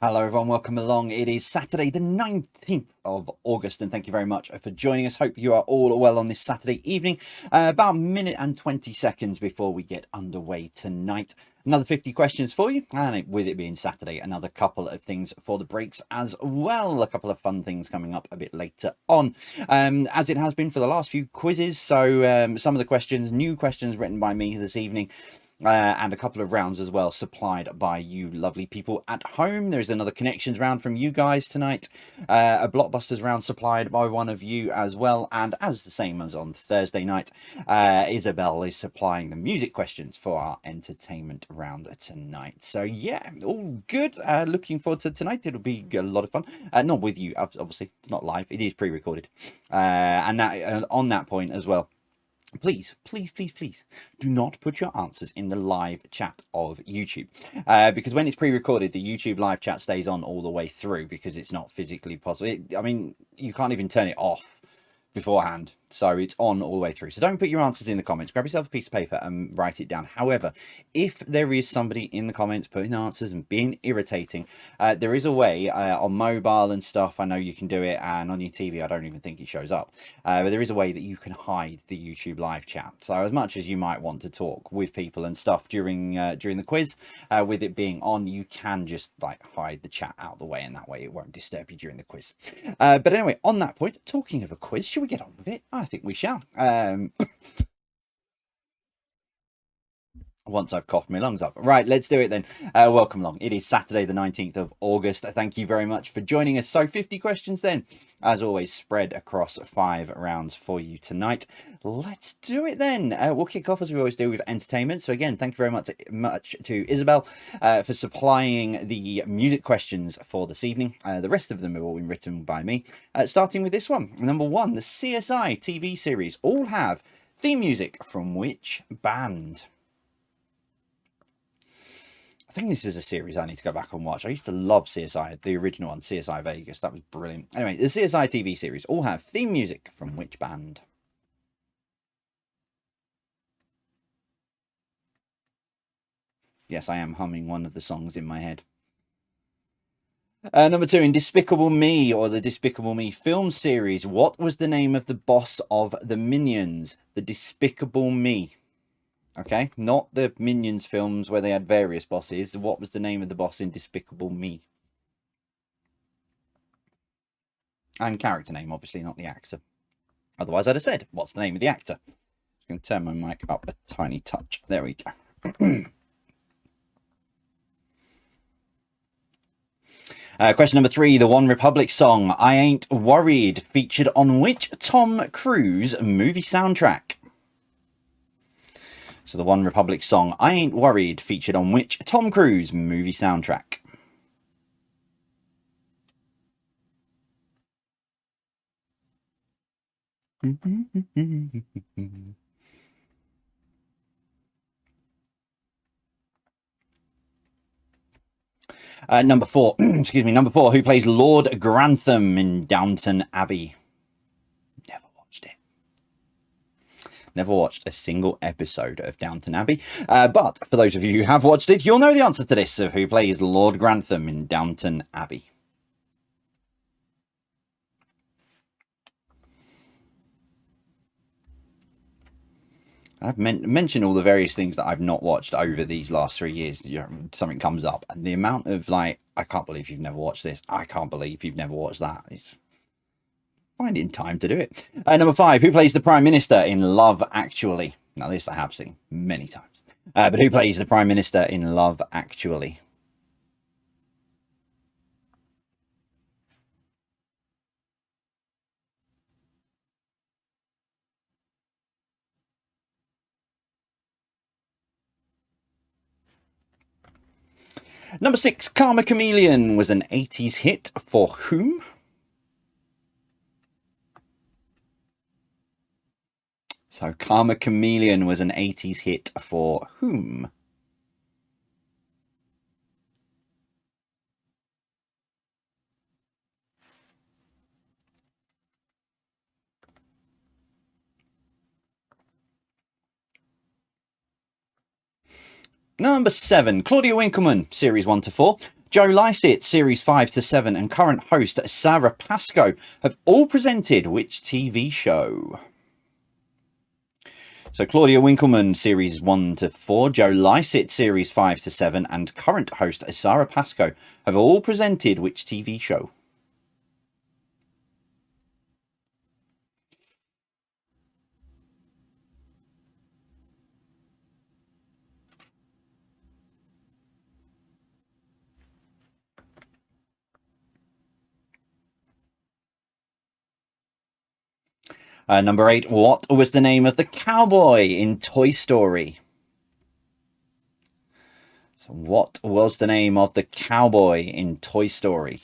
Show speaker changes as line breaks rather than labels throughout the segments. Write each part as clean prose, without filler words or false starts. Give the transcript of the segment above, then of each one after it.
Hello everyone, welcome along. It is Saturday the 19th of August and thank you very much for joining us. Hope you are all well on this Saturday evening. About a minute and 20 seconds before we get underway tonight. Another 50 questions for you, and with it being Saturday, another couple of things for the breaks as well. A couple of fun things coming up a bit later on, as it has been for the last few quizzes. So some of the questions, new questions written by me this evening. And a couple of rounds as well supplied by you lovely people at home. There's another connections round from you guys tonight, a Blockbusters round supplied by one of you as well, and as the same as on Thursday night, Isabel is supplying the music questions for our entertainment round tonight. So yeah, all good. Looking forward to tonight. It'll be a lot of fun. Not with you, obviously, not live. It is pre-recorded, and that on that point as well. Please do not put your answers in the live chat of YouTube, because when it's pre-recorded, the YouTube live chat stays on all the way through because it's not physically possible. I mean, you can't even turn it off beforehand, so it's on all the way through. So don't put your answers in the comments. Grab yourself a piece of paper and write it down. However, if there is somebody in the comments putting answers and being irritating, there is a way on mobile and stuff. I know you can do it, and on your TV I don't even think it shows up, but there is a way that you can hide the YouTube live chat. So as much as you might want to talk with people and stuff during the quiz, with it being on, you can just like hide the chat out of the way, and that way it won't disturb you during the quiz. But anyway, on that point, talking of a quiz, should we get on with it? I think we shall. Once I've coughed my lungs up. Right, let's do it then. Welcome along. It is Saturday the 19th of August. Thank you very much for joining us. So 50 questions then, as always, spread across 5 rounds for you tonight. Let's do it then. We'll kick off as we always do with entertainment. So again, thank you very much to Isabel for supplying the music questions for this evening. The rest of them have all been written by me. Starting with this one. Number 1, the CSI TV series all have theme music from which band? I think this is a series I need to go back and watch. I used to love CSI, the original one, CSI Vegas. That was brilliant. Anyway, the CSI TV series all have theme music from which band? Yes, I am humming one of the songs in my head. Number 2, in Despicable Me, or the Despicable Me film series, what was the name of the boss of the Minions? The Despicable Me. Okay, not the Minions films where they had various bosses. What was the name of the boss in Despicable Me? And character name, obviously, not the actor. Otherwise, I'd have said, what's the name of the actor? I'm just going to turn my mic up a tiny touch. There we go. Question number 3, the One Republic song, I Ain't Worried, featured on which Tom Cruise movie soundtrack? So the One Republic song, I Ain't Worried, featured on which Tom Cruise movie soundtrack? Number 4, excuse me, number 4, who plays Lord Grantham in Downton Abbey? Never watched it. Never watched a single episode of Downton Abbey. But for those of you who have watched it, you'll know the answer to this of who plays Lord Grantham in Downton Abbey. I've mentioned all the various things that I've not watched over these last 3 years. You know, something comes up, and the amount of like, I can't believe you've never watched this. I can't believe you've never watched that. It's finding time to do it. Number 5, who plays the Prime Minister in Love Actually? Now, this I have seen many times. But who plays the Prime Minister in Love Actually? Number 6, Karma Chameleon was an 80s hit for whom? So Karma Chameleon was an 80s hit for whom? Number 7, Claudia Winkleman, series 1 to 4, Joe Lycett, Series 5 to 7, and current host Sarah Pascoe have all presented which TV show? So Claudia Winkleman, Series 1 to 4, Joe Lycett, Series 5 to 7, and current host Sarah Pascoe have all presented which TV show? Number 8, what was the name of the cowboy in Toy Story? So what was the name of the cowboy in Toy Story?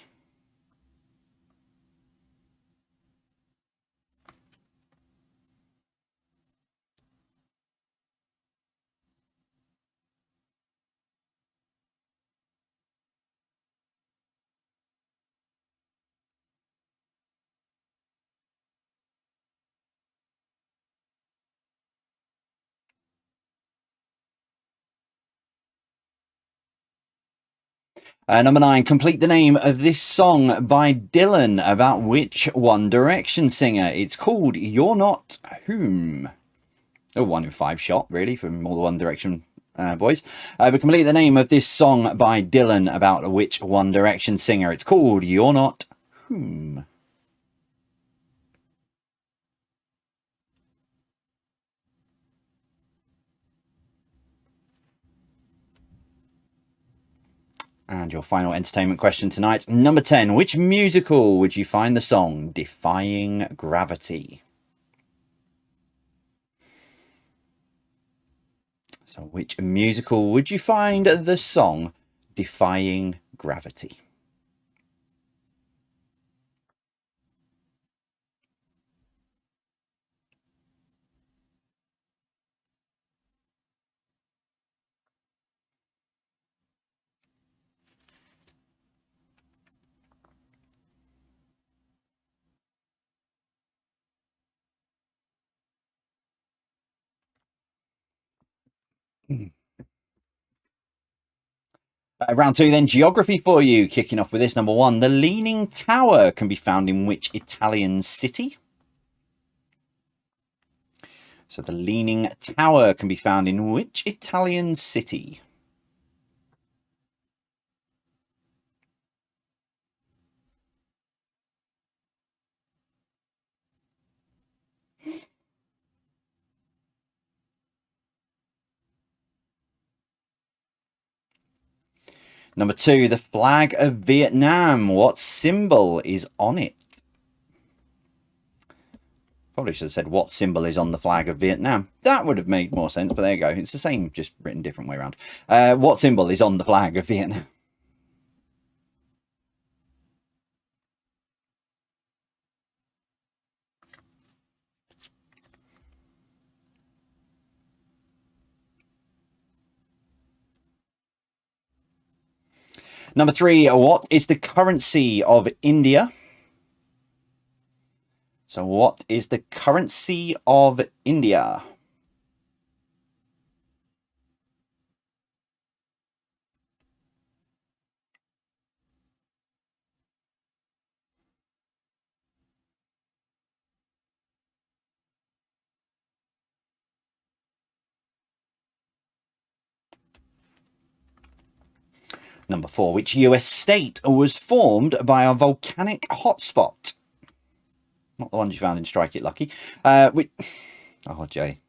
Number 9, complete the name of this song by Dylan about which One Direction singer. It's called You're Not Whom. A 1 in 5 shot, really, from all the One Direction boys. But complete the name of this song by Dylan about which One Direction singer. It's called You're Not Whom. And your final entertainment question tonight, number 10. Which musical would you find the song Defying Gravity? So which musical would you find the song Defying Gravity? Round 2 then, geography for you. Kicking off with this, number 1. The Leaning Tower can be found in which Italian city? So the Leaning Tower can be found in which Italian city? Number 2, the flag of Vietnam. What symbol is on it? Probably should have said what symbol is on the flag of Vietnam. That would have made more sense, but there you go. It's the same, just written different way around. What symbol is on the flag of Vietnam? Number 3, what is the currency of India? So what is the currency of India? Number 4, which US state was formed by a volcanic hotspot? Not the ones you found in Strike It Lucky. Oh, Jay.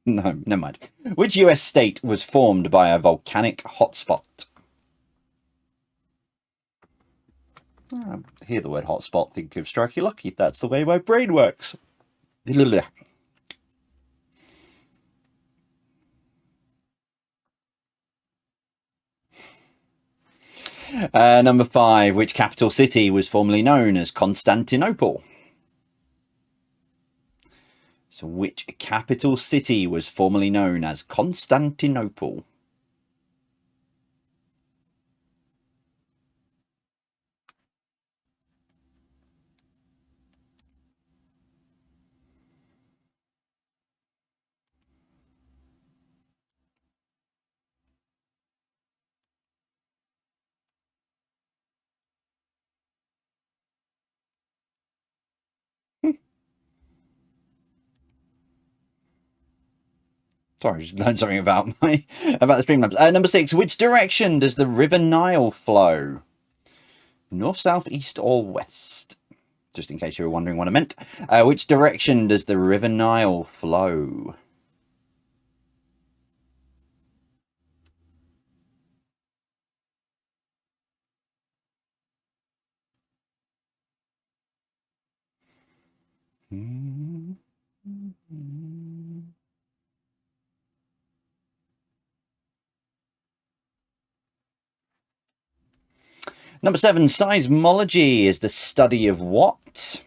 No, never mind. Which US state was formed by a volcanic hotspot? Hear the word hotspot, think of Strike It Lucky. That's the way my brain works. Number 5, which capital city was formerly known as Constantinople? So which capital city was formerly known as Constantinople? Sorry, just learned something about the Streamlabs. Number 6. Which direction does the River Nile flow? North, south, east, or west? Just in case you were wondering what I meant. Which direction does the River Nile flow? Number 7. Seismology is the study of what?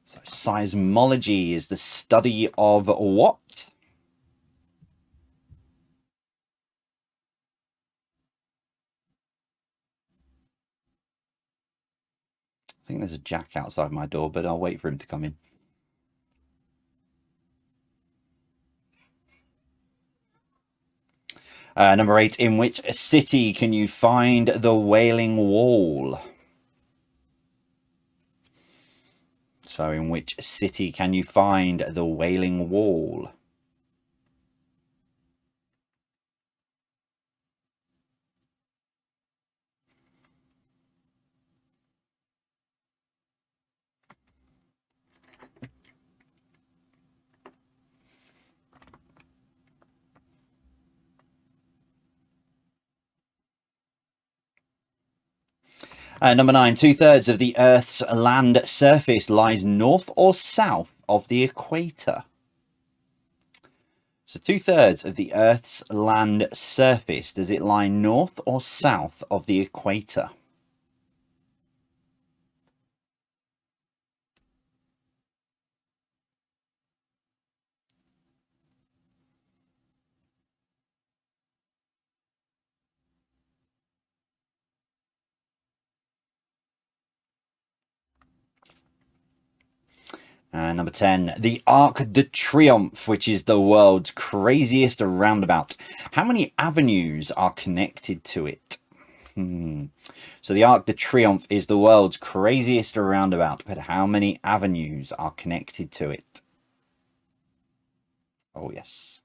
So seismology is the study of what? I think there's a Jack outside my door, but I'll wait for him to come in. Number 8. In which city can you find the Wailing Wall? So in which city can you find the Wailing Wall? Number 9. 2/3 of the Earth's land surface lies north or south of the equator. So 2/3 of the Earth's land surface, does it lie north or south of the equator? Number 10, the Arc de Triomphe, which is the world's craziest roundabout. How many avenues are connected to it? So the Arc de Triomphe is the world's craziest roundabout, but how many avenues are connected to it? Oh, yes.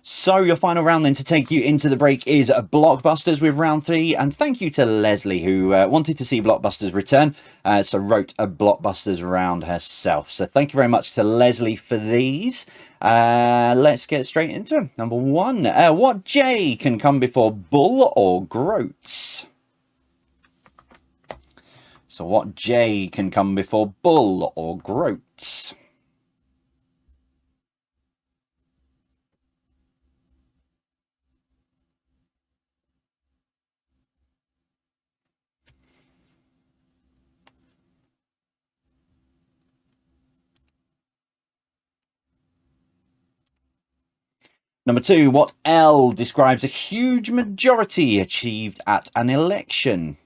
So your final round then to take you into the break is Blockbusters with round 3. And thank you to Leslie, who wanted to see Blockbusters return, so wrote a Blockbusters round herself. So thank you very much to Leslie for these. Let's get straight into them. Number 1, what J can come before bull or groats? So what J can come before bull or groats? Number 2, what L describes a huge majority achieved at an election?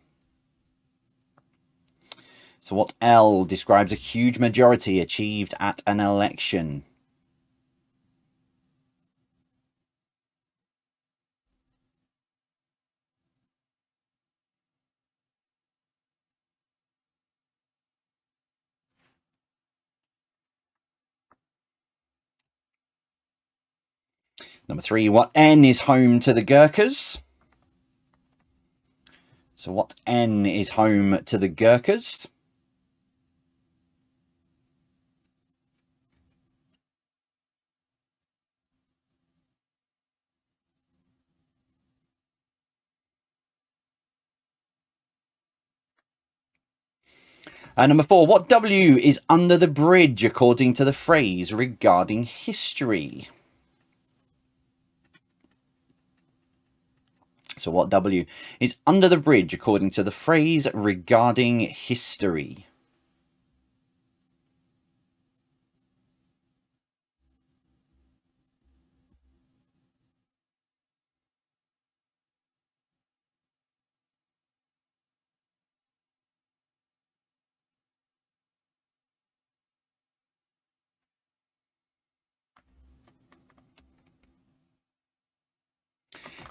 So what L describes a huge majority achieved at an election? Number 3, what N is home to the Gurkhas? So what N is home to the Gurkhas? Number 4, what W is under the bridge according to the phrase regarding history? So what W is under the bridge according to the phrase regarding history?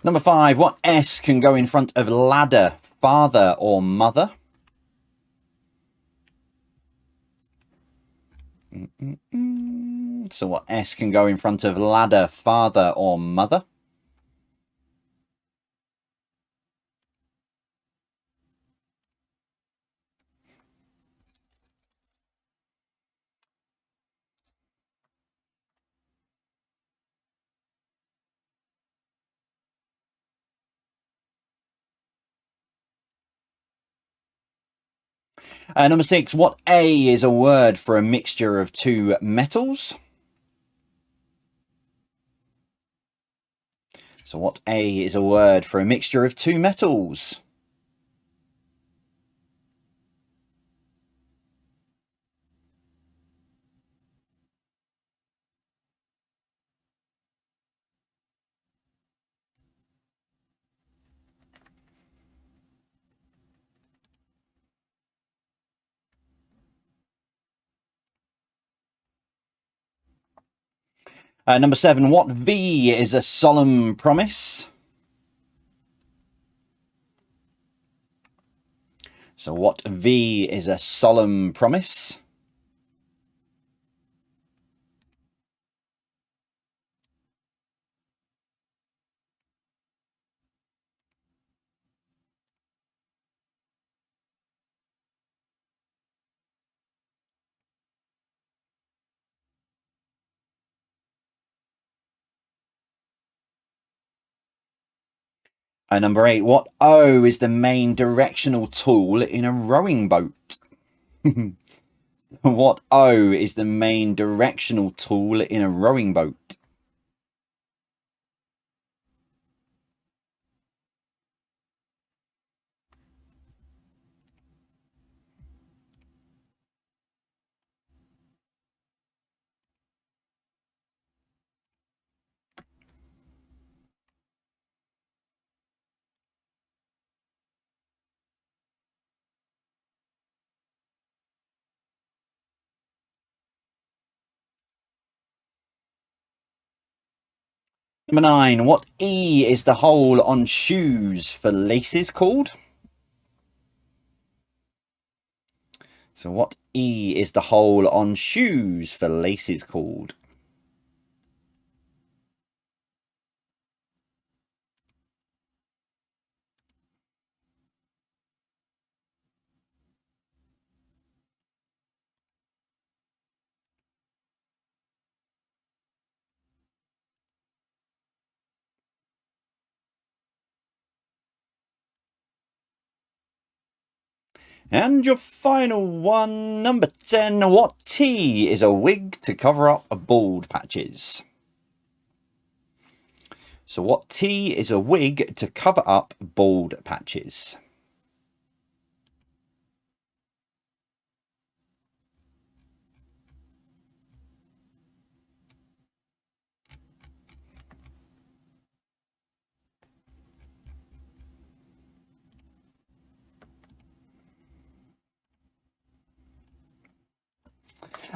Number 5, what S can go in front of ladder, father or mother? So what S can go in front of ladder, father or mother? Number 6, what A is a word for a mixture of two metals? So what A is a word for a mixture of two metals? Number 7, what V is a solemn promise? So what V is a solemn promise? Number 8, what O is the main directional tool in a rowing boat? What O is the main directional tool in a rowing boat? Number 9, what E is the hole on shoes for laces called? So what E is the hole on shoes for laces called? And your final one, number 10, what T is a wig to cover up bald patches? So what T is a wig to cover up bald patches?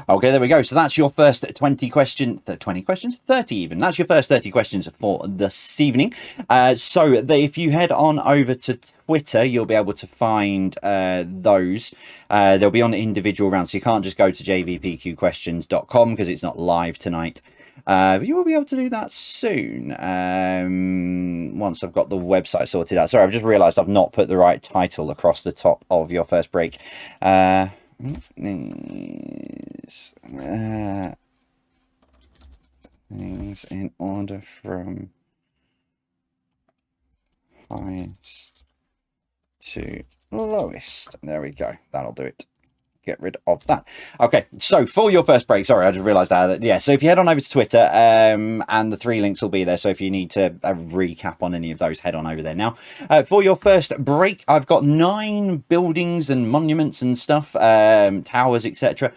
Okay, there we go. So that's your first 20 questions, 20 questions, 30 even. That's your first 30 questions for this evening. If you head on over to Twitter, you'll be able to find those. They'll be on individual rounds. So you can't just go to jvpqquestions.com because it's not live tonight. But you will be able to do that soon once I've got the website sorted out. Sorry, I've just realised I've not put the right title across the top of your first break. Things in order from highest to lowest. There we go. That'll do it. Get rid of that. Okay, so for your first break, sorry, I just realized that. Yeah, so if you head on over to Twitter, and the 3 links will be there. So if you need to recap on any of those, head on over there now. For your first break, I've got 9 buildings and monuments and stuff, towers, etc.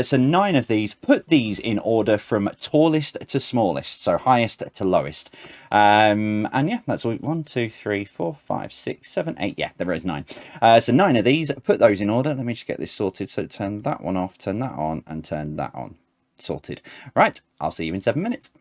So 9 of these, put these in order from tallest to smallest, so highest to lowest. And yeah, that's all. 1, 2, 3, 4, 5, 6, 7, 8. Yeah, there is 9. So 9 of these, put those in order. Let me just get this sorted. So turn that one off, turn that on, and turn that on. Sorted. Right, I'll see you in 7 minutes.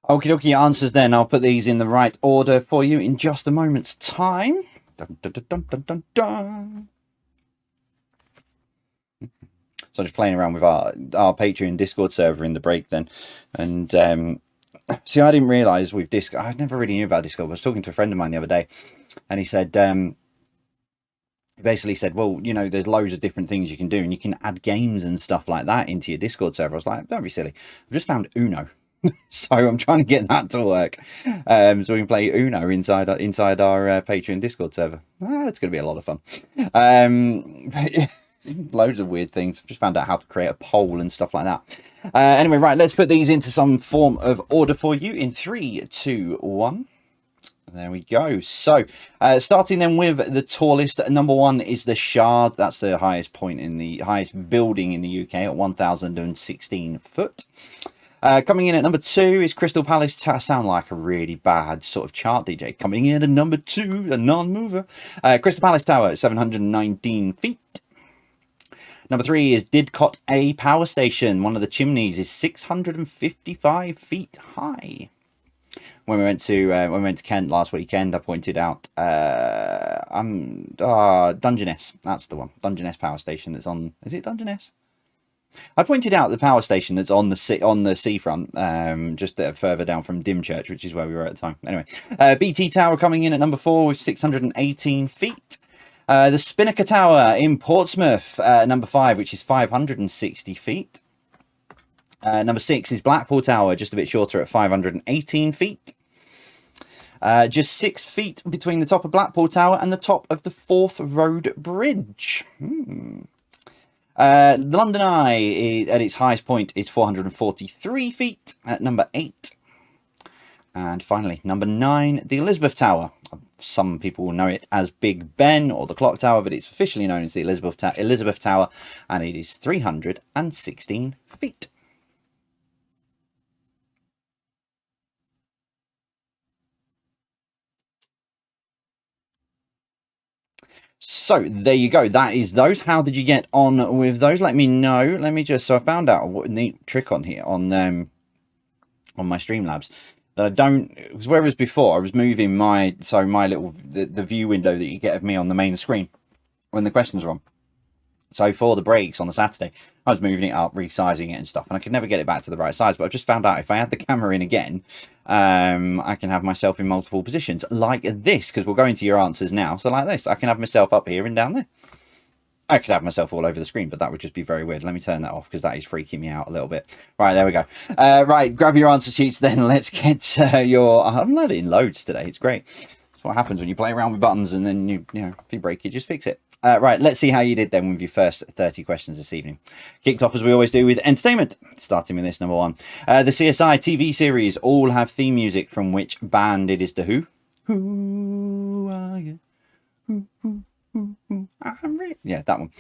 Okie dokie answers then. I'll put these in the right order for you in just a moment's time. Dun, dun, dun, dun, dun, dun, dun. So I'm just playing around with our Patreon Discord server in the break then. And see, I didn't realise with Discord, I never really knew about Discord. I was talking to a friend of mine the other day, and he said, he basically said, well, you know, there's loads of different things you can do, and you can add games and stuff like that into your Discord server. I was like, don't be silly. I've just found Uno. So I'm trying to get that to work, so we can play Uno inside our Patreon Discord server. It's going to be a lot of fun. Loads of weird things. I've just found out how to create a poll and stuff like that. Anyway, right, let's put these into some form of order for you in 3, 2, 1. There we go. So starting then with the tallest, number 1 is the Shard. That's the highest point in the highest building in the UK at 1,016 foot. Coming in at number 2 is Crystal Palace. Sound like a really bad sort of chart DJ. Coming in at number 2, a non-mover, Crystal Palace Tower at 719 feet. Number 3 is Didcot A Power Station. One of the chimneys is 655 feet high. When we went to Kent last weekend, I pointed out Dungeness. That's the one. Dungeness Power Station. That's on. Is it Dungeness? I pointed out the power station that's on the seafront, just further down from Dymchurch, which is where we were at the time. Anyway, BT Tower coming in at number 4 with 618 feet. The Spinnaker Tower in Portsmouth, number 5, which is 560 feet. Number 6 is Blackpool Tower, just a bit shorter at 518 feet. Just 6 feet between the top of Blackpool Tower and the top of the Forth Road Bridge. London Eye at its highest point is 443 feet at number 8. And finally, number 9, the Elizabeth Tower. Some people will know it as Big Ben or the Clock Tower, but it's officially known as the Elizabeth Tower, and it is 316 feet. So there you go. That is those. How did you get on with those? Let me know. Let me just. So I found out a neat trick on here on my Streamlabs that I don't. Because whereas before I was moving my little the view window that you get of me on the main screen when the questions are on. So for the breaks on the Saturday, I was moving it up, resizing it and stuff, and I could never get it back to the right size. But I've just found out if I add the camera in again, I can have myself in multiple positions like this, because we'll go into your answers now. So like this, I can have myself up here and down there. I could have myself all over the screen, but that would just be very weird. Let me turn that off because that is freaking me out a little bit. Right, there we go. Right, grab your answer sheets then. Let's get your... I'm loading loads today. It's great. That's what happens when you play around with buttons and then you know, if you break it, just fix it. Right, let's see how you did then with your first 30 questions this evening. Kicked off as we always do with entertainment, starting with this number 1. The CSI TV series all have theme music from which band? It is the Who. Who are you? Who, yeah, that one.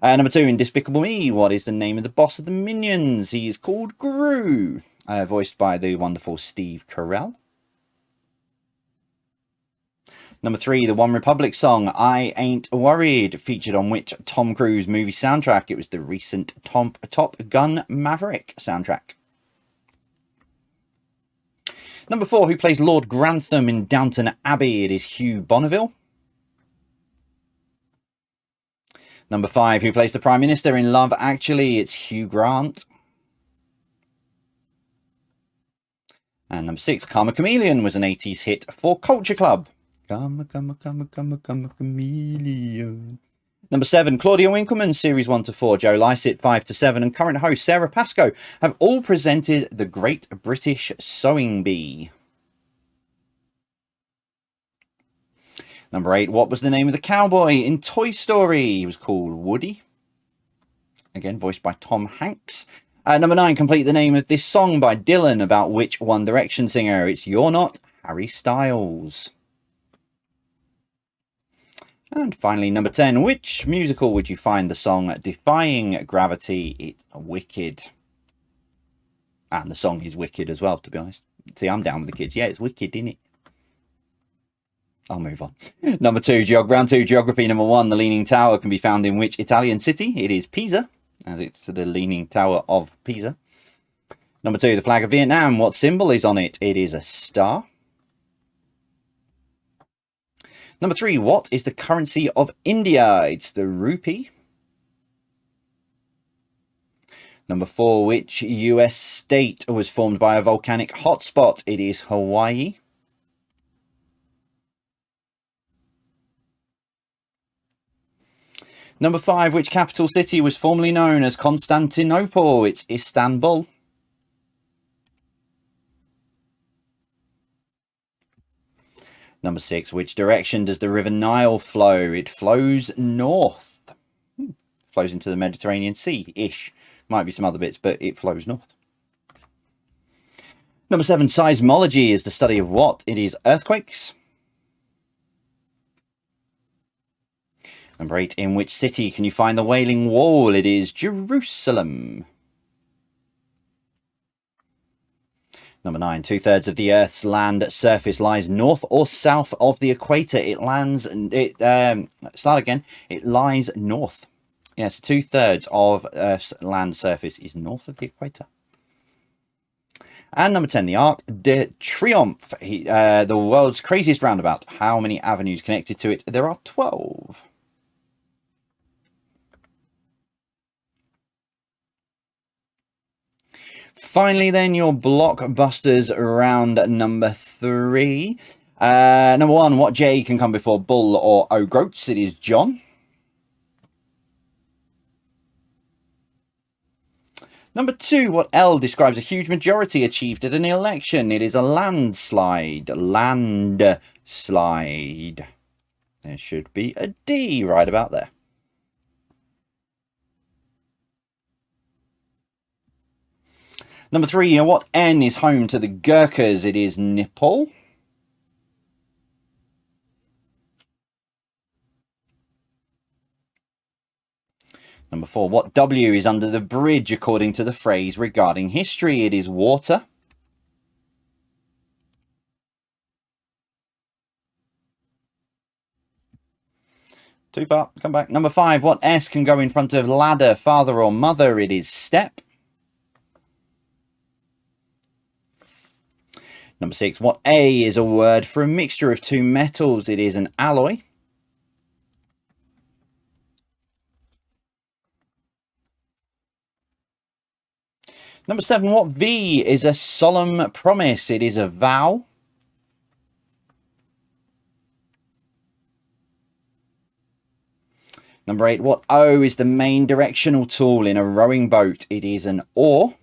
Number 2, in Despicable Me, what is the name of the boss of the Minions? He is called Gru, voiced by the wonderful Steve Carell. Number 3, the One Republic song, I Ain't Worried, featured on which Tom Cruise movie soundtrack? It was the recent Top Gun Maverick soundtrack. Number 4, who plays Lord Grantham in Downton Abbey? It is Hugh Bonneville. Number 5, who plays the Prime Minister in Love Actually? It's Hugh Grant. And number 6, Karma Chameleon was an 80s hit for Culture Club. Karma Chameleon. Number 7, Claudia Winkleman, Series 1 to 4, Joe Lycett, 5 to 7, and current host Sarah Pascoe have all presented the Great British Sewing Bee. Number 8, what was the name of the cowboy in Toy Story? He was called Woody. Again, voiced by Tom Hanks. Number 9, complete the name of this song by Dylan about which One Direction singer? It's You're Not Harry Styles. And finally, number 10, which musical would you find the song Defying Gravity? It's Wicked. And the song is wicked as well, to be honest. See, I'm down with the kids. Yeah, it's wicked, isn't it? I'll move on. Number 2, round 2, geography. Number 1, the Leaning Tower can be found in which Italian city? It is Pisa, as it's the Leaning Tower of Pisa. Number 2, the flag of Vietnam. What symbol is on it? It is a star. Number 3, what is the currency of India? It's the rupee. Number 4, which US state was formed by a volcanic hotspot? It is Hawaii. Number 5, which capital city was formerly known as Constantinople? It's Istanbul. Number 6, which direction does the River Nile flow? It flows north. Flows into the Mediterranean Sea-ish. Might be some other bits, but it flows north. Number 7, seismology is the study of what? It is earthquakes. Number 8, in which city can you find the Wailing Wall? It is Jerusalem. Number 9, 2/3 of the Earth's land surface lies north or south of the equator. It lies north. Yes, 2/3 of Earth's land surface is north of the equator. And number 10, the Arc de Triomphe, the world's craziest roundabout. How many avenues connected to it? There are 12. Finally, then, your Blockbusters round number 3. Number 1, what J can come before Bull or Ogroats? It is John. Number 2, what L describes a huge majority achieved at an election? It is a landslide. Landslide. There should be a D right about there. Number 3, what N is home to the Gurkhas? It is Nepal. Number 4, what W is under the bridge according to the phrase regarding history? It is water. Too far, come back. Number 5, what S can go in front of ladder, father or mother? It is step. Number 6, what A is a word for a mixture of two metals? It is an alloy. Number 7, what V is a solemn promise? It is a vow. Number 8, what O is the main directional tool in a rowing boat? It is an oar.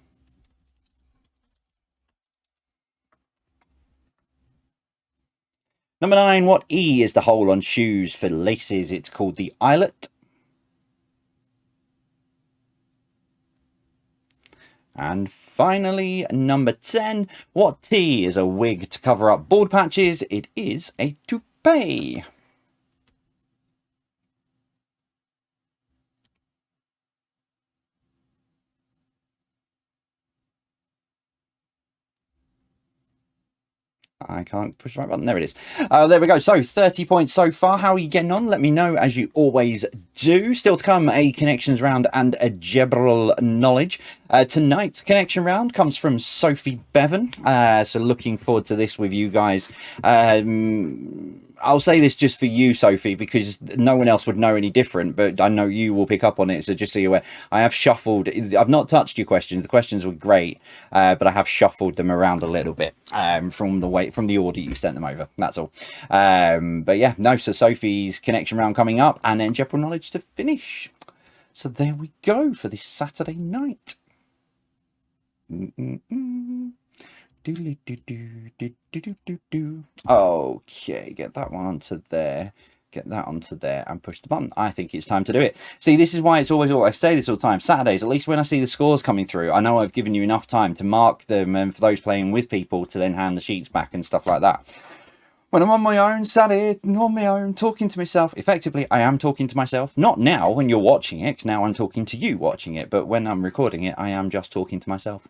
Number 9, what E is the hole on shoes for laces? It's called the eyelet. And finally, number 10, what T is a wig to cover up bald patches? It is a toupee. I can't push the right button. There it is. There we go. So 30 points so far. How are you getting on? Let me know, as you always do. Still to come, a connections round and a general knowledge. Tonight's connection round comes from Sophie Bevan. So looking forward to this with you guys. I'll say this just for you, Sophie, because no one else would know any different, but I know you will pick up on it. So just so you're aware, I have shuffled. I've not touched your questions. The questions were great, but I have shuffled them around a little bit from the order you sent them over. That's all. But yeah, no. So Sophie's connection round coming up, and then general knowledge to finish. So there we go for this Saturday night. Okay, get that one onto there, get that onto there, and push the button. I think it's time to do it. See, this is why it's always, I say this all the time, Saturdays, at least when I see the scores coming through, I know I've given you enough time to mark them, and for those playing with people to then hand the sheets back and stuff like that. When I'm on my own, sat here, on my own, talking to myself, effectively, I am talking to myself. Not now when you're watching it, 'cause now I'm talking to you watching it, but when I'm recording it, I am just talking to myself.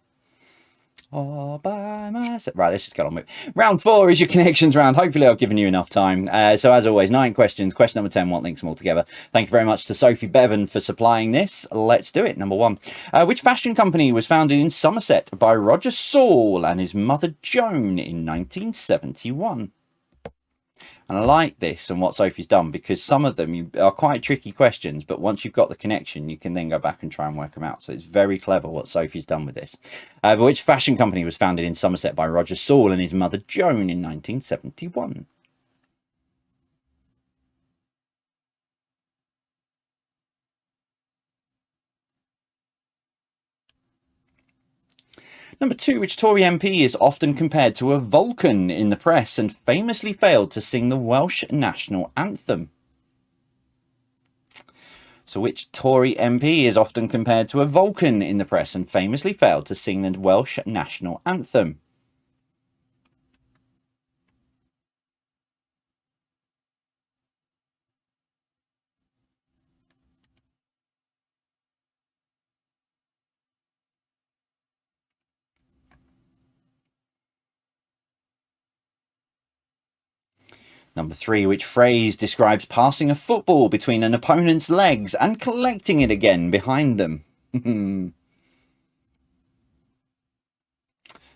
all by myself. Right, let's just get on with it. Round 4 is your connections round. Hopefully I've given you enough time. So as always, 9 questions. Question number 10, what links them all together? Thank you very much to Sophie Bevan for supplying this. Let's do it. Number 1. Which fashion company was founded in Somerset by Roger Saul and his mother Joan in 1971? And I like this and what Sophie's done, because some of them are quite tricky questions, but once you've got the connection, you can then go back and try and work them out. So it's very clever what Sophie's done with this. But which fashion company was founded in Somerset by Roger Saul and his mother Joan in 1971? Number 2, which Tory MP is often compared to a Vulcan in the press and famously failed to sing the Welsh national anthem? So which Tory MP is often compared to a Vulcan in the press and famously failed to sing the Welsh national anthem? Number 3, which phrase describes passing a football between an opponent's legs and collecting it again behind them?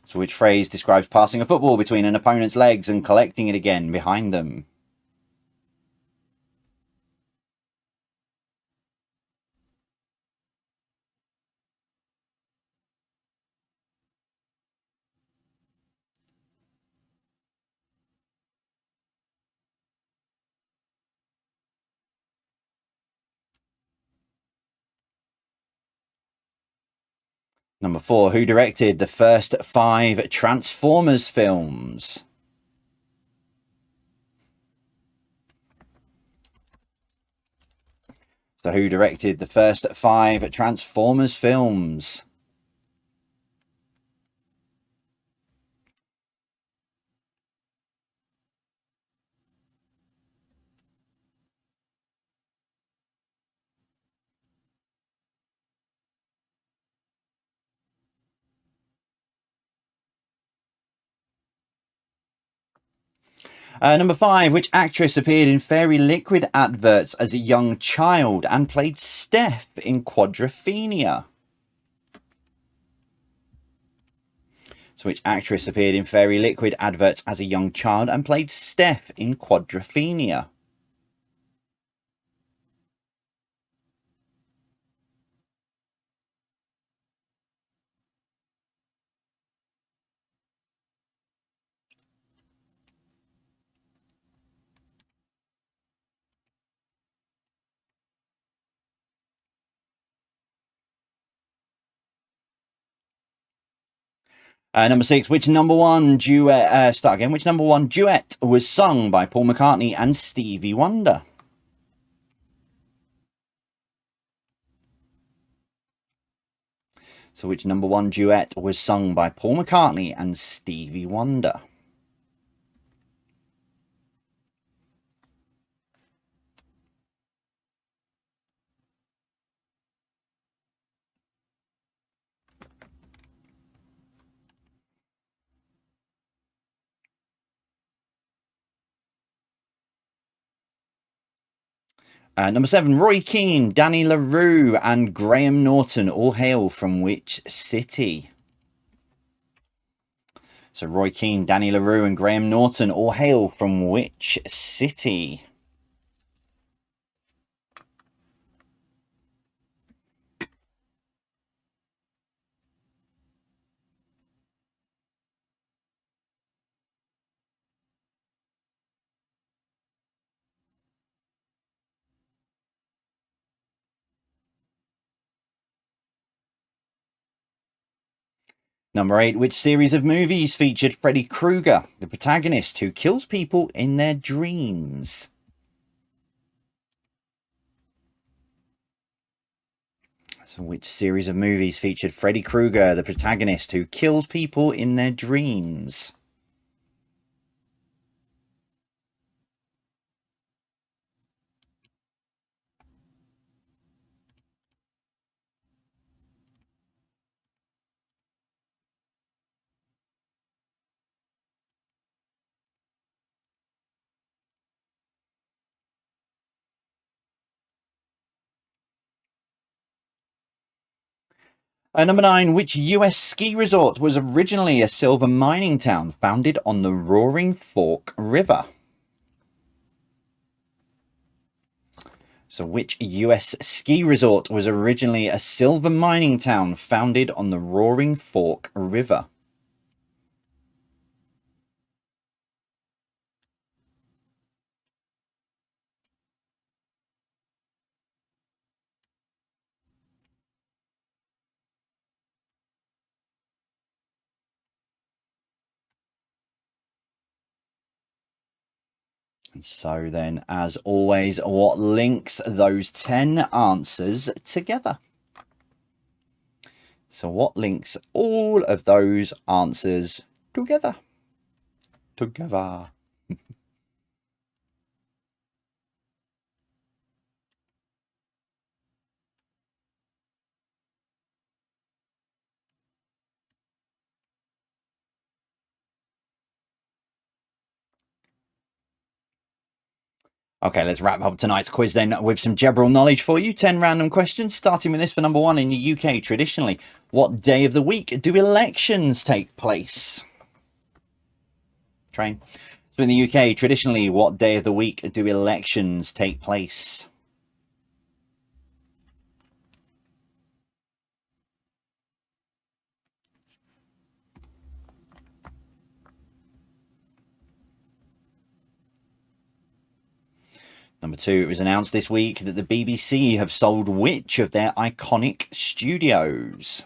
So which phrase describes passing a football between an opponent's legs and collecting it again behind them? Number 4, who directed the first 5 Transformers films? So who directed the first 5 Transformers films? Number 5, which actress appeared in Fairy Liquid adverts as a young child and played Steph in Quadrophenia? So which actress appeared in Fairy Liquid adverts as a young child and played Steph in Quadrophenia? Number 6, which number one duet? Which number one duet was sung by Paul McCartney and Stevie Wonder? So, which number one duet was sung by Paul McCartney and Stevie Wonder? Number 7, Roy Keane, Danny LaRue, and Graham Norton all hail from which city? So, Roy Keane, Danny LaRue, and Graham Norton all hail from which city? Number 8, which series of movies featured Freddy Krueger, the protagonist who kills people in their dreams? So, which series of movies featured Freddy Krueger, the protagonist who kills people in their dreams? Number 9, which US ski resort was originally a silver mining town founded on the Roaring Fork River? So which US ski resort was originally a silver mining town founded on the Roaring Fork River? And so then, as always, what links those 10 answers together? So what links all of those answers together? Together. Okay, let's wrap up tonight's quiz then with some general knowledge for you. 10 random questions, starting with this for number 1. In the UK, traditionally, what day of the week do elections take place? Train. So in the UK, traditionally, what day of the week do elections take place? Number 2, it was announced this week that the BBC have sold which of their iconic studios?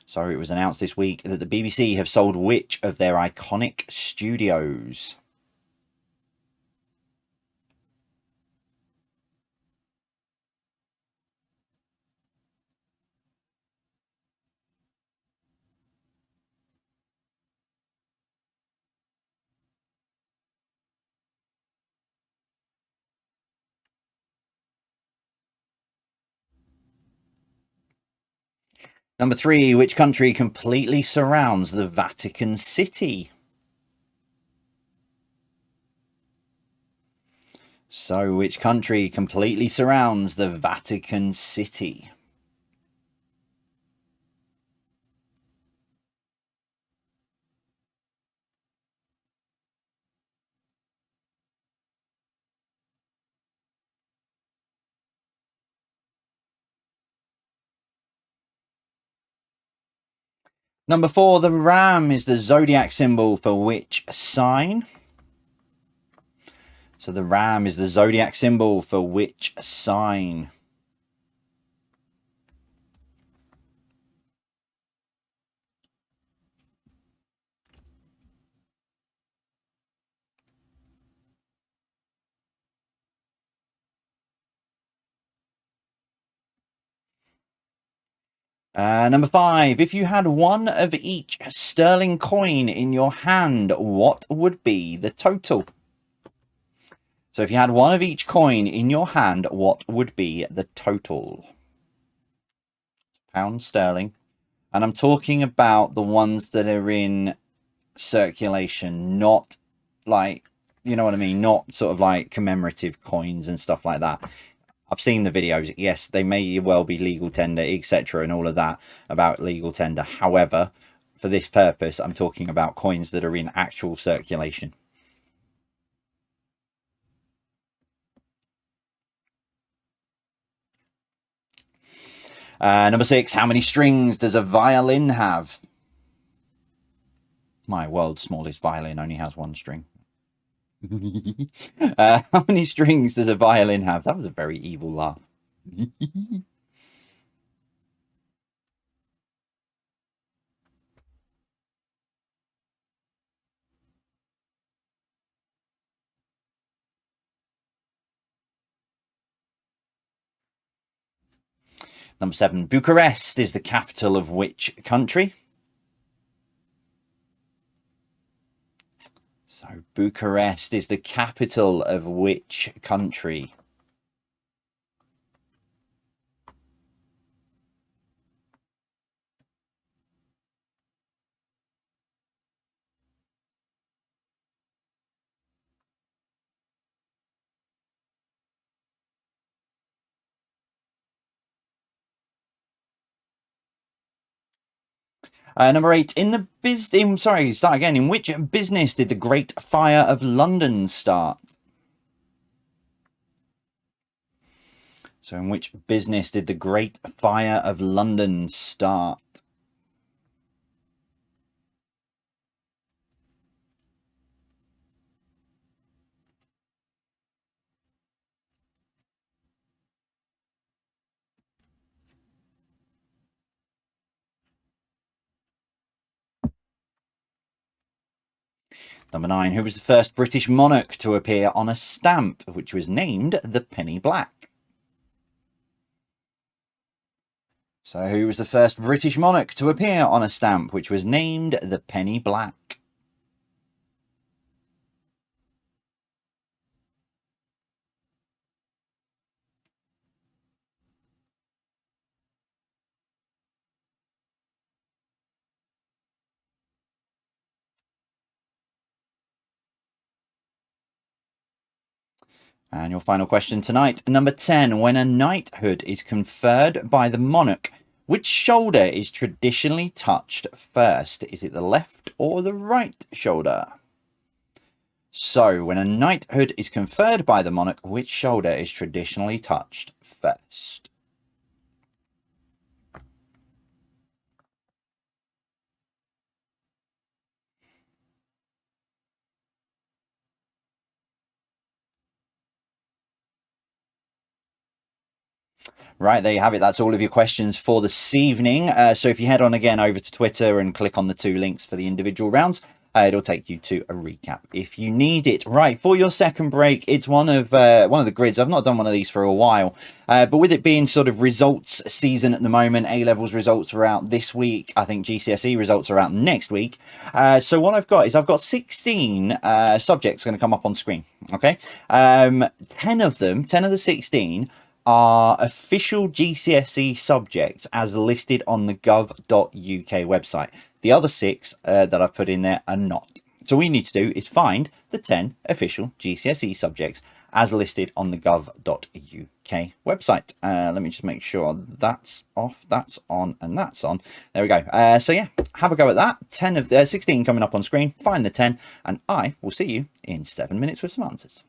So it was announced this week that the BBC have sold which of their iconic studios? Number 3, which country completely surrounds the Vatican City? So which country completely surrounds the Vatican City? Number 4, the ram is the zodiac symbol for which sign? So the ram is the zodiac symbol for which sign? Number 5, if you had one of each sterling coin in your hand, what would be the total? So if you had one of each coin in your hand, what would be the total? Pound sterling. And I'm talking about the ones that are in circulation, not like, you know what I mean? Not sort of like commemorative coins and stuff like that. I've seen the videos. Yes, they may well be legal tender, etc., and all of that about legal tender. However, for this purpose, I'm talking about coins that are in actual circulation. Number 6, how many strings does a violin have? My world's smallest violin only has one string. How many strings does a violin have? That was a very evil laugh. Number 7, Bucharest is the capital of which country? So Bucharest is the capital of which country? Number 8, start again. In which business did the Great Fire of London start? So in which business did the Great Fire of London start? Number 9, who was the first British monarch to appear on a stamp, which was named the penny black? So who was the first British monarch to appear on a stamp, which was named the penny black? And your final question tonight, number 10. When a knighthood is conferred by the monarch, which shoulder is traditionally touched first? Is it the left or the right shoulder? So, when a knighthood is conferred by the monarch, which shoulder is traditionally touched first? Right, there you have it. That's all of your questions for this evening. So if you head on again over to Twitter and click on the 2 links for the individual rounds, it'll take you to a recap if you need it. Right, for your second break, it's one of the grids. I've not done one of these for a while, but with it being sort of results season at the moment, A-levels results are out this week. I think GCSE results are out next week. So what I've got 16 subjects going to come up on screen. Okay, 10 of the 16 are official GCSE subjects as listed on the gov.uk website. The other 6 that I've put in there are not. So all we need to do is find the 10 official GCSE subjects as listed on the gov.uk website. Let me just make sure that's off, that's on, and that's on. There we go. So yeah, have a go at that. 10 of the 16 coming up on screen. Find the 10, and I will see you in 7 minutes with some answers.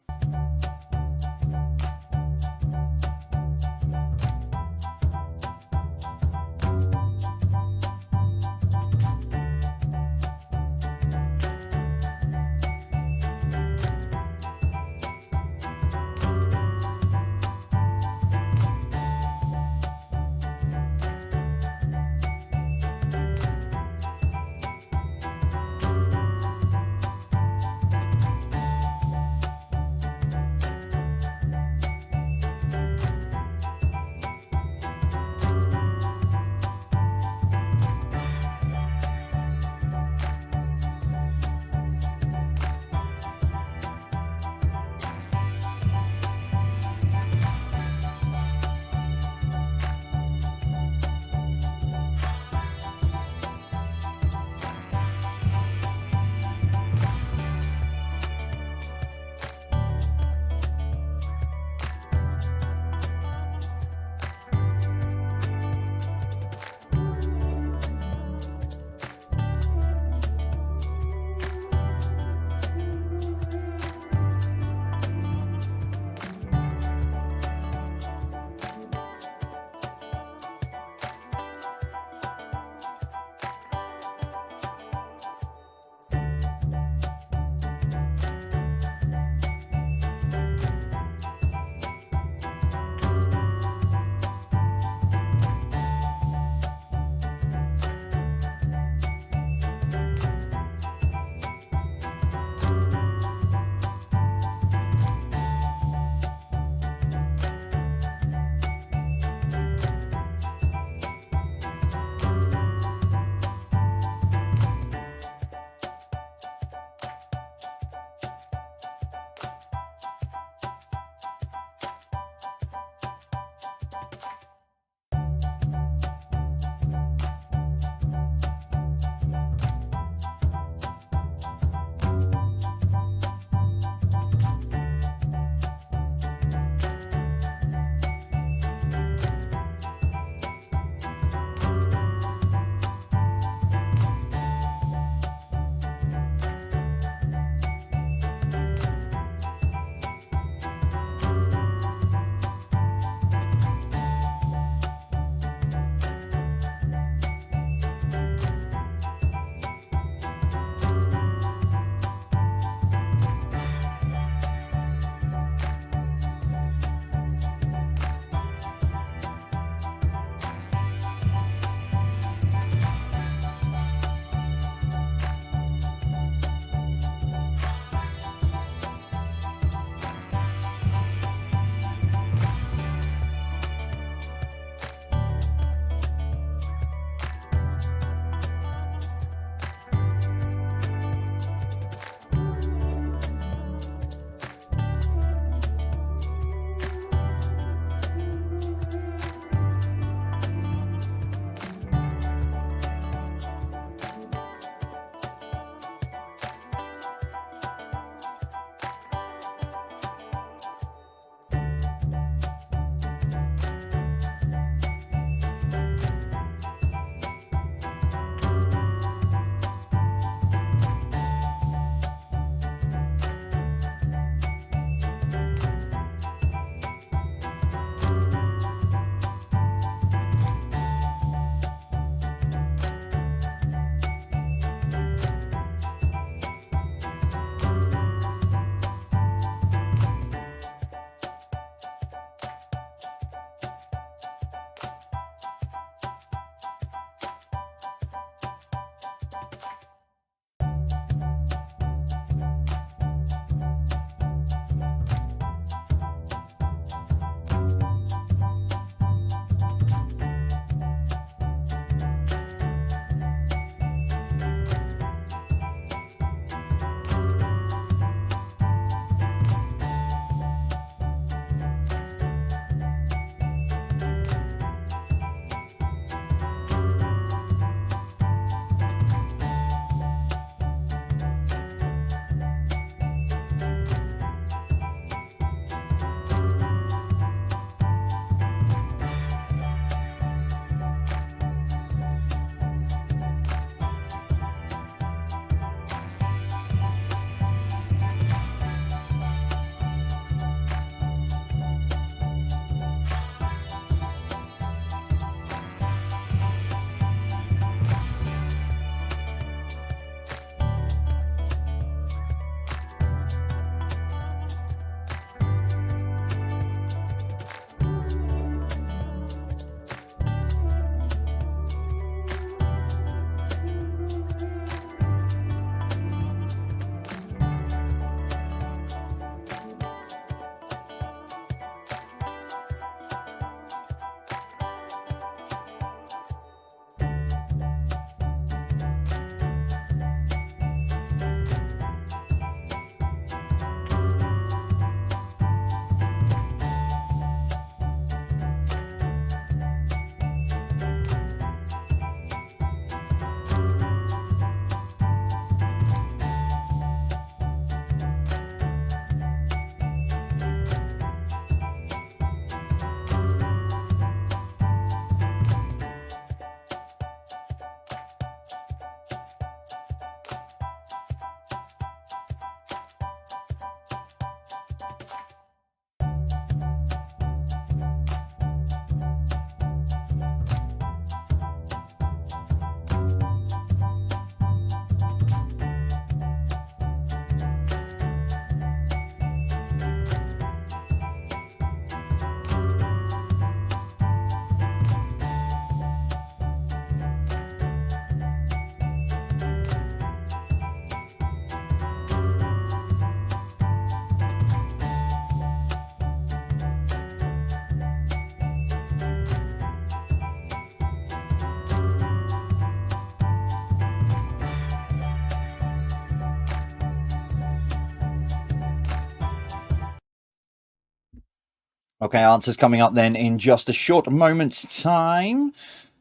Okay, answers coming up then in just a short moment's time.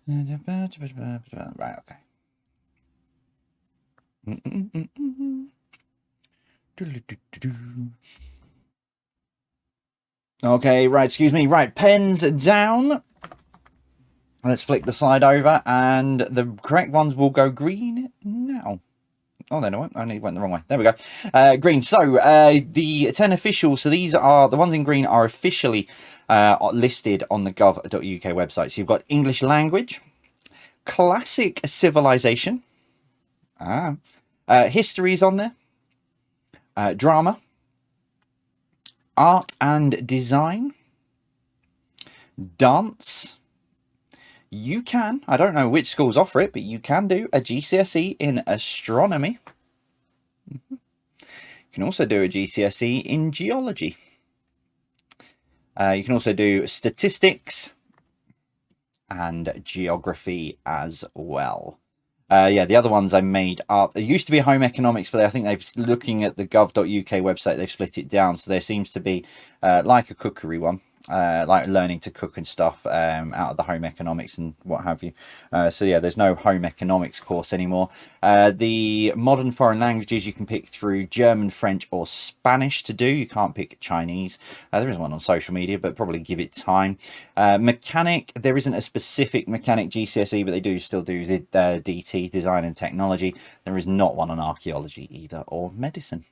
Right, okay. Okay, right, excuse me. Right, pens down. Let's flick the slide over, and the correct ones will go green now. Oh, no, no, I only went the wrong way. There we go. Green. So the 10 officials, so these are, the ones in green are officially listed on the gov.uk website. So you've got English language, classic civilization, history is on there, drama, art and design, dance. You can, I don't know which schools offer it, but you can do a GCSE in astronomy. You can also do a GCSE in geology. You can also do statistics and geography as well. Yeah, the other ones I made up. There used to be home economics, but I think they've, looking at the gov.uk website, they've split it down. So there seems to be like a cookery one. Like learning to cook and stuff out of the home economics and what have you. So yeah, there's no home economics course anymore. The modern foreign languages you can pick through German, French or Spanish to do. You can't pick Chinese. There is one on social media, but probably give it time. Mechanic, there isn't a specific mechanic GCSE, but they do still do the DT, design and technology. There is not one on archaeology either, or medicine.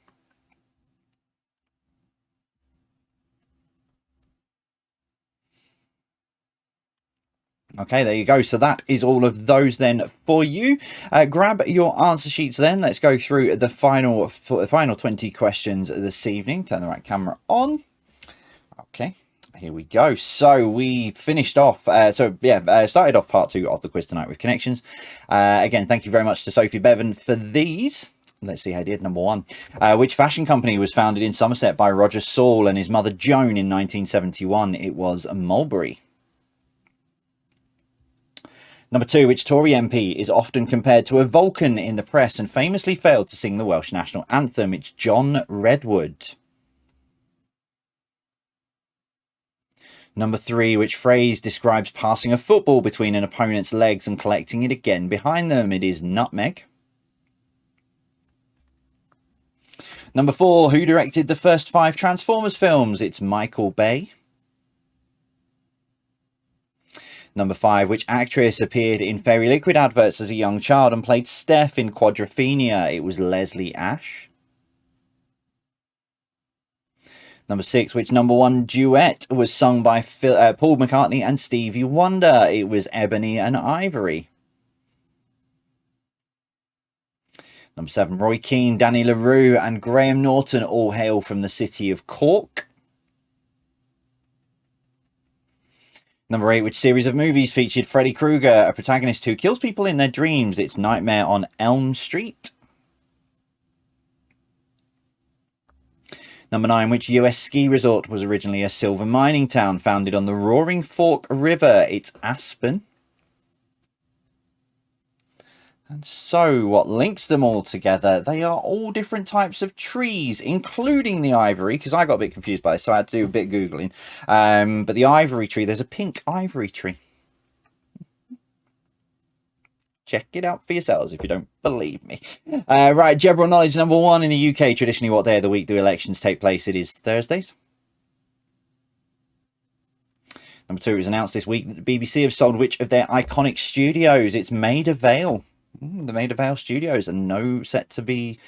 Okay, there you go. So that is all of those then for you. Grab your answer sheets then. Let's go through the final 20 questions this evening. Turn the right camera on. Okay, here we go. So we finished off. Started off part 2 of the quiz tonight with connections. Again, thank you very much to Sophie Bevan for these. Let's see how I did. Number 1. Which fashion company was founded in Somerset by Roger Saul and his mother Joan in 1971? It was Mulberry. Number 2, which Tory MP is often compared to a Vulcan in the press and famously failed to sing the Welsh national anthem? It's John Redwood. Number 3, which phrase describes passing a football between an opponent's legs and collecting it again behind them? It is nutmeg. Number 4, who directed the first 5 Transformers films? It's Michael Bay. Number 5, which actress appeared in Fairy Liquid adverts as a young child and played Steph in Quadrophenia? It was Leslie Ash. Number 6, which number 1 duet was sung by Paul McCartney and Stevie Wonder? It was Ebony and Ivory. Number 7, Roy Keane, Danny LaRue and Graham Norton all hail from the city of Cork. Number 8, which series of movies featured Freddy Krueger, a protagonist who kills people in their dreams? It's Nightmare on Elm Street. Number 9, which US ski resort was originally a silver mining town founded on the Roaring Fork River? It's Aspen. And so what links them all together? They are all different types of trees, including the ivory, because I got a bit confused by this, so I had to do a bit of Googling. But the ivory tree, there's a pink ivory tree. Check it out for yourselves if you don't believe me. Right, general knowledge number 1. In the UK, traditionally, what day of the week do elections take place? It is Thursdays. Number 2, it was announced this week that the BBC have sold which of their iconic studios? It's Maida Vale. The Maida Vale Studios are now set to be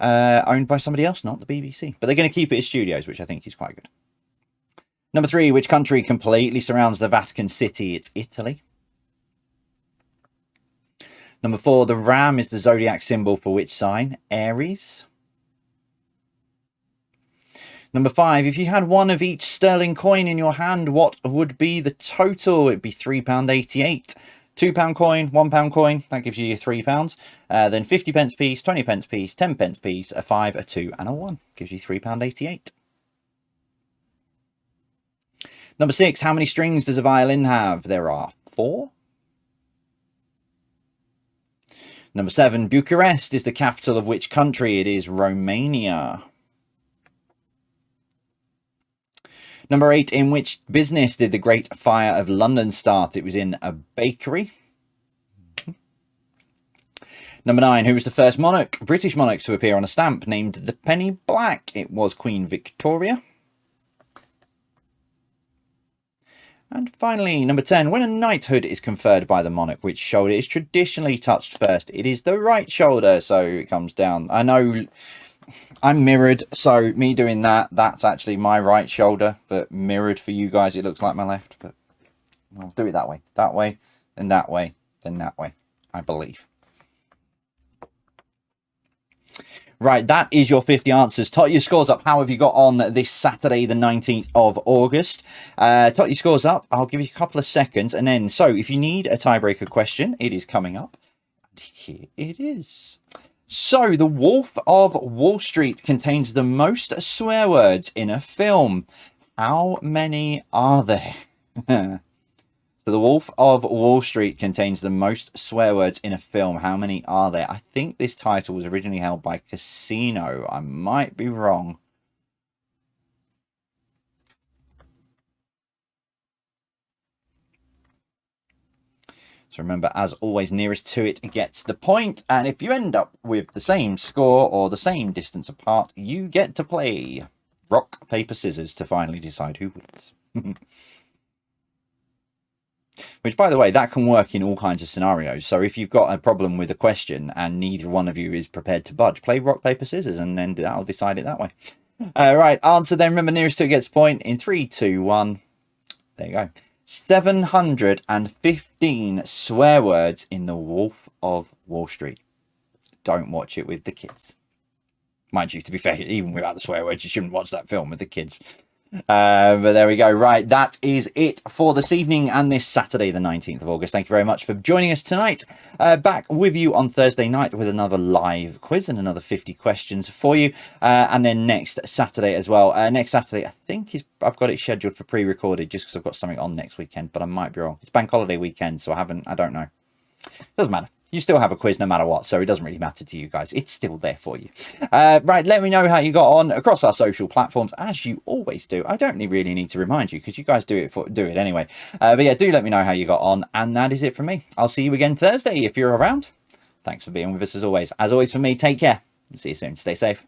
owned by somebody else, not the BBC. But they're going to keep it as studios, which I think is quite good. Number 3, which country completely surrounds the Vatican City? It's Italy. Number 4, the ram is the zodiac symbol for which sign? Aries. Number 5, if you had one of each sterling coin in your hand, what would be the total? It'd be £3.88. £2 coin, £1 coin, that gives you your £3. Then 50 pence piece, 20 pence piece, 10 pence piece, a 5, a 2 and a 1 gives you £3.88. Number 6, how many strings does a violin have? There are 4. Number 7, Bucharest is the capital of which country? It is Romania. Number 8, in which business did the Great Fire of London start? It was in a bakery. Number 9, who was the first monarch, British monarch, to appear on a stamp named the penny black? It was Queen Victoria. And finally, number 10, when a knighthood is conferred by the monarch, which shoulder is traditionally touched first? It is the right shoulder, so it comes down. I know I'm mirrored, so me doing that, that's actually my right shoulder, but mirrored for you guys, it looks like my left, but I'll do it that way, then that way, then that way, I believe. Right, that is your 50 answers. Tot your scores up. How have you got on this Saturday, the 19th of August? Tot your scores up. I'll give you a couple of seconds. And then, so if you need a tiebreaker question, it is coming up. And here it is. So, The Wolf of Wall Street contains the most swear words in a film. How many are there? So, The Wolf of Wall Street contains the most swear words in a film. How many are there? I think this title was originally held by Casino. I might be wrong. So remember, as always, nearest to it gets the point. And if you end up with the same score or the same distance apart, you get to play rock, paper, scissors to finally decide who wins. Which, by the way, that can work in all kinds of scenarios. So if you've got a problem with a question and neither one of you is prepared to budge, play rock, paper, scissors, and then that'll decide it that way. Right, answer then. Remember, nearest to it gets point in 3, 2, 1. There you go. 715 swear words in The Wolf of Wall Street. Don't watch it with the kids. Mind you, to be fair, even without the swear words, you shouldn't watch that film with the kids. But there we go. Right, that is it for this evening and this Saturday, the 19th of August. Thank you very much for joining us tonight. Back with you on Thursday night with another live quiz and another 50 questions for you. And then next Saturday as well. Next Saturday, I think I've got it scheduled for pre-recorded just because I've got something on next weekend, but I might be wrong. It's bank holiday weekend, so I don't know. Doesn't matter. You still have a quiz no matter what, so it doesn't really matter to you guys. It's still there for you. Right, let me know how you got on across our social platforms, as you always do. I don't really need to remind you, because you guys do it anyway. But yeah, do let me know how you got on, and that is it from me. I'll see you again Thursday if you're around. Thanks for being with us as always. As always, for me, take care. See you soon. Stay safe.